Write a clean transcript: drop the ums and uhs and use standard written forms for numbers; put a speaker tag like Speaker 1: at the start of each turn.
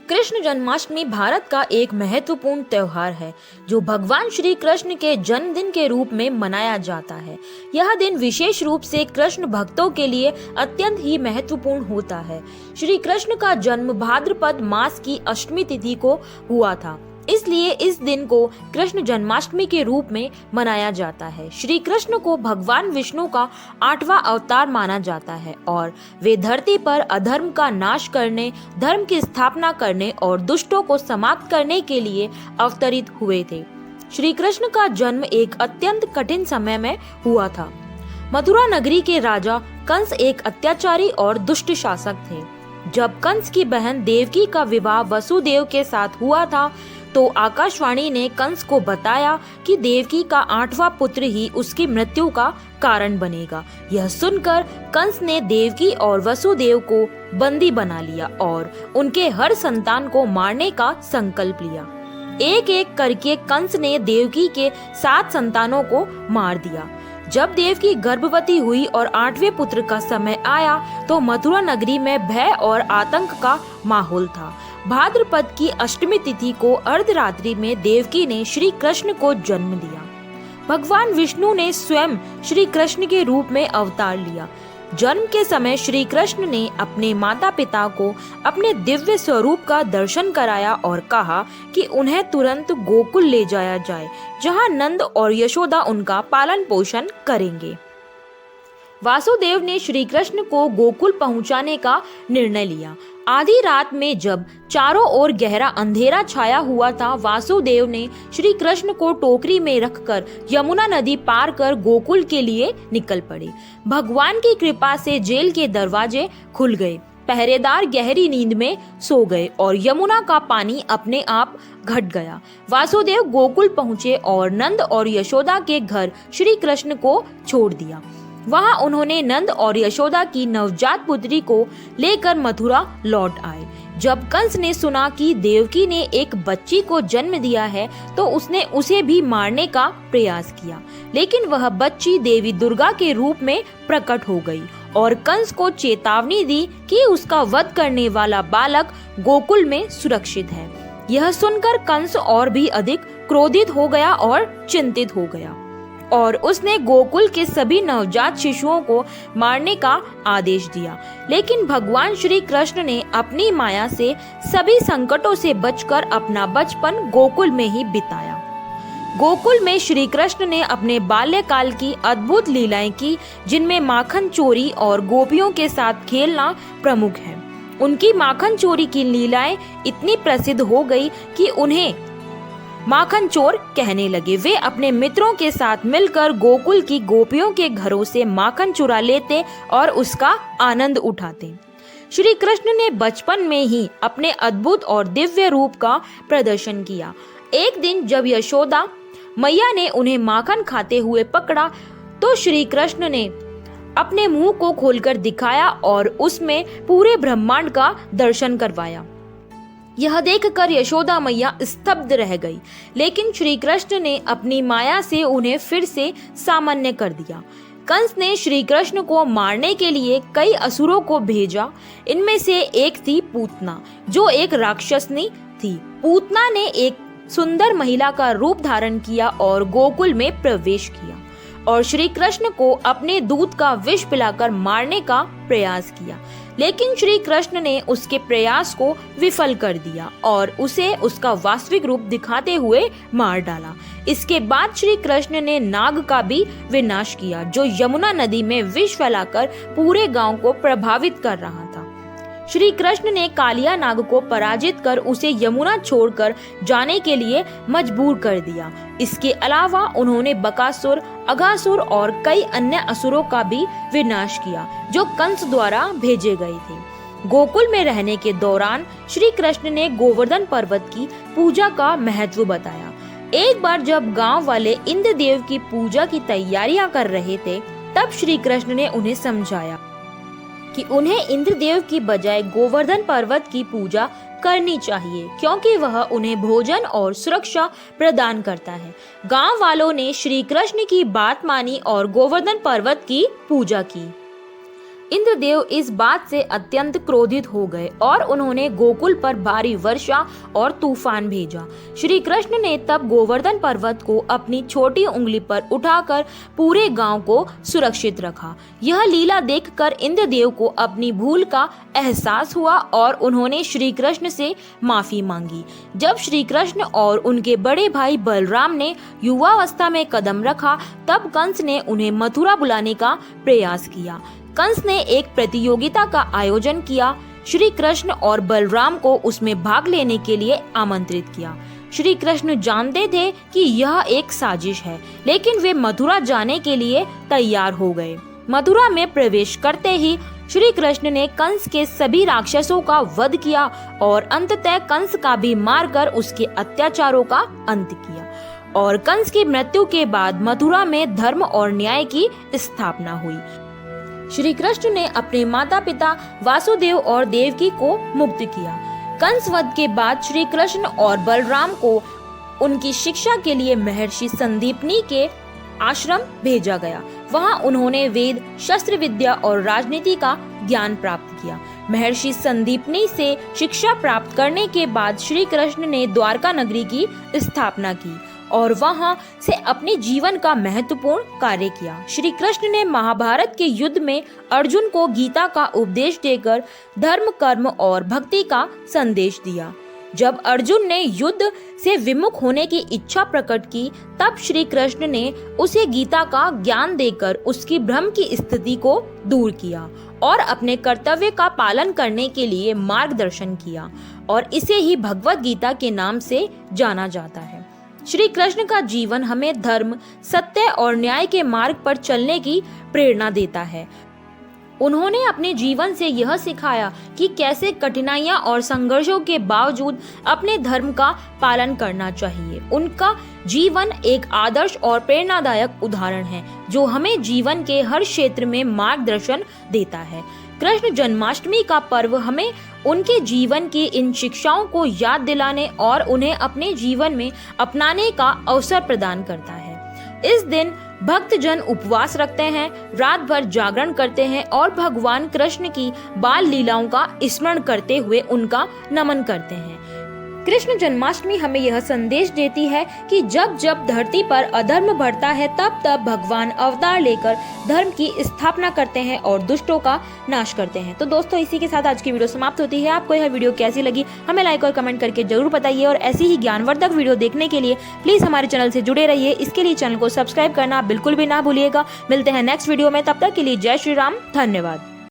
Speaker 1: कृष्ण जन्माष्टमी भारत का एक महत्वपूर्ण त्योहार है जो भगवान श्री कृष्ण के जन्मदिन के रूप में मनाया जाता है। यह दिन विशेष रूप से कृष्ण भक्तों के लिए अत्यंत ही महत्वपूर्ण होता है। श्री कृष्ण का जन्म भाद्रपद मास की अष्टमी तिथि को हुआ था, इसलिए इस दिन को कृष्ण जन्माष्टमी के रूप में मनाया जाता है। श्री कृष्ण को भगवान विष्णु का 8वां अवतार माना जाता है और वे धरती पर अधर्म का नाश करने, धर्म की स्थापना करने और दुष्टों को समाप्त करने के लिए अवतरित हुए थे। श्री कृष्ण का जन्म एक अत्यंत कठिन समय में हुआ था। मथुरा नगरी के राजा कंस एक अत्याचारी और दुष्ट शासक थे। जब कंस की बहन देवकी का विवाह वसुदेव के साथ हुआ था तो आकाशवाणी ने कंस को बताया कि देवकी का 8वां पुत्र ही उसकी मृत्यु का कारण बनेगा। यह सुनकर कंस ने देवकी और वसुदेव को बंदी बना लिया और उनके हर संतान को मारने का संकल्प लिया। एक एक करके कंस ने देवकी के 7 संतानों को मार दिया। जब देवकी गर्भवती हुई और 8वें पुत्र का समय आया तो मथुरा नगरी में भय और आतंक का माहौल था। भाद्रपद की अष्टमी तिथि को अर्धरात्रि में देवकी ने श्री कृष्ण को जन्म दिया। भगवान विष्णु ने स्वयं श्री कृष्ण के रूप में अवतार लिया। जन्म के समय श्री कृष्ण ने अपने माता पिता को अपने दिव्य स्वरूप का दर्शन कराया और कहा कि उन्हें तुरंत गोकुल ले जाया जाए, जहां नंद और यशोदा उनका पालन पोषण करेंगे। वासुदेव ने श्री कृष्ण को गोकुल पहुंचाने का निर्णय लिया। आधी रात में जब चारों ओर गहरा अंधेरा छाया हुआ था, वासुदेव ने श्री कृष्ण को टोकरी में रखकर यमुना नदी पार कर गोकुल के लिए निकल पड़े। भगवान की कृपा से जेल के दरवाजे खुल गए, पहरेदार गहरी नींद में सो गए और यमुना का पानी अपने आप घट गया। वासुदेव गोकुल पहुँचे और नंद और यशोदा के घर श्री कृष्ण को छोड़ दिया। वहां उन्होंने नंद और यशोदा की नवजात पुत्री को लेकर मथुरा लौट आए। जब कंस ने सुना कि देवकी ने एक बच्ची को जन्म दिया है तो उसने उसे भी मारने का प्रयास किया, लेकिन वह बच्ची देवी दुर्गा के रूप में प्रकट हो गई और कंस को चेतावनी दी कि उसका वध करने वाला बालक गोकुल में सुरक्षित है। यह सुनकर कंस और भी अधिक क्रोधित हो गया और चिंतित हो गया और उसने गोकुल के सभी नवजात शिशुओं को मारने का आदेश दिया। लेकिन भगवान श्री कृष्ण ने अपनी माया से सभी संकटों से बचकर अपना बचपन गोकुल में ही बिताया। गोकुल में श्री कृष्ण ने अपने बाल्यकाल की अद्भुत लीलाएं की, जिनमें माखन चोरी और गोपियों के साथ खेलना प्रमुख है। उनकी माखन चोरी की लीलाएं इतनी प्रसिद्ध हो गई कि उन्हें माखन चोर कहने लगे। वे अपने मित्रों के साथ मिलकर गोकुल की गोपियों के घरों से माखन चुरा लेते और उसका आनंद उठाते। श्री कृष्ण ने बचपन में ही अपने अद्भुत और दिव्य रूप का प्रदर्शन किया। एक दिन जब यशोदा मैया ने उन्हें माखन खाते हुए पकड़ा तो श्री कृष्ण ने अपने मुंह को खोलकर दिखाया और उसमें पूरे ब्रह्मांड का दर्शन करवाया। यह देखकर यशोदा मैया स्तब्ध रह गई, लेकिन श्री कृष्ण ने अपनी माया से उन्हें फिर से सामान्य कर दिया। कंस ने श्री कृष्ण को मारने के लिए कई असुरों को भेजा। इनमें से एक थी पूतना, जो एक राक्षसनी थी। पूतना ने एक सुंदर महिला का रूप धारण किया और गोकुल में प्रवेश किया और श्री कृष्ण को अपने दूध का विष पिलाकर मारने का प्रयास किया, लेकिन श्री कृष्ण ने उसके प्रयास को विफल कर दिया और उसे उसका वास्तविक रूप दिखाते हुए मार डाला। इसके बाद श्री कृष्ण ने नाग का भी विनाश किया, जो यमुना नदी में विष फैलाकर पूरे गांव को प्रभावित कर रहा था। श्री कृष्ण ने कालिया नाग को पराजित कर उसे यमुना छोड़कर जाने के लिए मजबूर कर दिया। इसके अलावा उन्होंने बकासुर, अघासुर और कई अन्य असुरों का भी विनाश किया, जो कंस द्वारा भेजे गए थे। गोकुल में रहने के दौरान श्री कृष्ण ने गोवर्धन पर्वत की पूजा का महत्व बताया। एक बार जब गांव वाले इंद्रदेव की पूजा की तैयारियां कर रहे थे, तब श्री कृष्ण ने उन्हें समझाया कि उन्हें इंद्रदेव की बजाय गोवर्धन पर्वत की पूजा करनी चाहिए, क्योंकि वह उन्हें भोजन और सुरक्षा प्रदान करता है। गांव वालों ने श्री कृष्ण की बात मानी और गोवर्धन पर्वत की पूजा की। इंद्रदेव इस बात से अत्यंत क्रोधित हो गए और उन्होंने गोकुल पर भारी वर्षा और तूफान भेजा। श्री कृष्ण ने तब गोवर्धन पर्वत को अपनी छोटी उंगली पर उठाकर पूरे गांव को सुरक्षित रखा। यह लीला देखकर इंद्रदेव को अपनी भूल का एहसास हुआ और उन्होंने श्री कृष्ण से माफी मांगी। जब श्री कृष्ण और उनके बड़े भाई बलराम ने युवावस्था में कदम रखा, तब कंस ने उन्हें मथुरा बुलाने का प्रयास किया। कंस ने एक प्रतियोगिता का आयोजन किया। श्री कृष्ण और बलराम को उसमें भाग लेने के लिए आमंत्रित किया। श्री कृष्ण जानते थे कि यह एक साजिश है, लेकिन वे मथुरा जाने के लिए तैयार हो गए। मथुरा में प्रवेश करते ही श्री कृष्ण ने कंस के सभी राक्षसों का वध किया और अंततः कंस का भी मारकर उसके अत्याचारों का अंत किया। और कंस की मृत्यु के बाद मथुरा में धर्म और न्याय की स्थापना हुई। श्री कृष्ण ने अपने माता पिता वासुदेव और देवकी को मुक्त किया। कंस वध के बाद श्री कृष्ण और बलराम को उनकी शिक्षा के लिए महर्षि संदीपनी के आश्रम भेजा गया। वहां उन्होंने वेद, शस्त्र विद्या और राजनीति का ज्ञान प्राप्त किया। महर्षि संदीपनी से शिक्षा प्राप्त करने के बाद श्री कृष्ण ने द्वारका नगरी की स्थापना की और वहां से अपने जीवन का महत्वपूर्ण कार्य किया। श्री कृष्ण ने महाभारत के युद्ध में अर्जुन को गीता का उपदेश देकर धर्म, कर्म और भक्ति का संदेश दिया। जब अर्जुन ने युद्ध से विमुख होने की इच्छा प्रकट की, तब श्री कृष्ण ने उसे गीता का ज्ञान देकर उसकी भ्रम की स्थिति को दूर किया और अपने कर्तव्य का पालन करने के लिए मार्गदर्शन किया, और इसे ही भगवत गीता के नाम से जाना जाता है। श्री कृष्ण का जीवन हमें धर्म, सत्य और न्याय के मार्ग पर चलने की प्रेरणा देता है। उन्होंने अपने जीवन से यह सिखाया कि कैसे कठिनाइयां और संघर्षों के बावजूद अपने धर्म का पालन करना चाहिए। उनका जीवन एक आदर्श और प्रेरणादायक उदाहरण है, जो हमें जीवन के हर क्षेत्र में मार्गदर्शन देता है। कृष्ण जन्माष्टमी का पर्व हमें उनके जीवन की इन शिक्षाओं को याद दिलाने और उन्हें अपने जीवन में अपनाने का अवसर प्रदान करता है। इस दिन भक्तजन उपवास रखते हैं, रात भर जागरण करते हैं और भगवान कृष्ण की बाल लीलाओं का स्मरण करते हुए उनका नमन करते हैं। कृष्ण जन्माष्टमी हमें यह संदेश देती है कि जब जब धरती पर अधर्म बढ़ता है, तब तब भगवान अवतार लेकर धर्म की स्थापना करते हैं और दुष्टों का नाश करते हैं। तो दोस्तों, इसी के साथ आज की वीडियो समाप्त होती है। आपको यह वीडियो कैसी लगी हमें लाइक और कमेंट करके जरूर बताइए, और ऐसी ही ज्ञानवर्धक वीडियो देखने के लिए प्लीज हमारे चैनल से जुड़े रहिए। इसके लिए चैनल को सब्सक्राइब करना बिल्कुल भी ना भूलिएगा। मिलते हैं नेक्स्ट वीडियो में, तब तक के लिए जय श्री राम, धन्यवाद।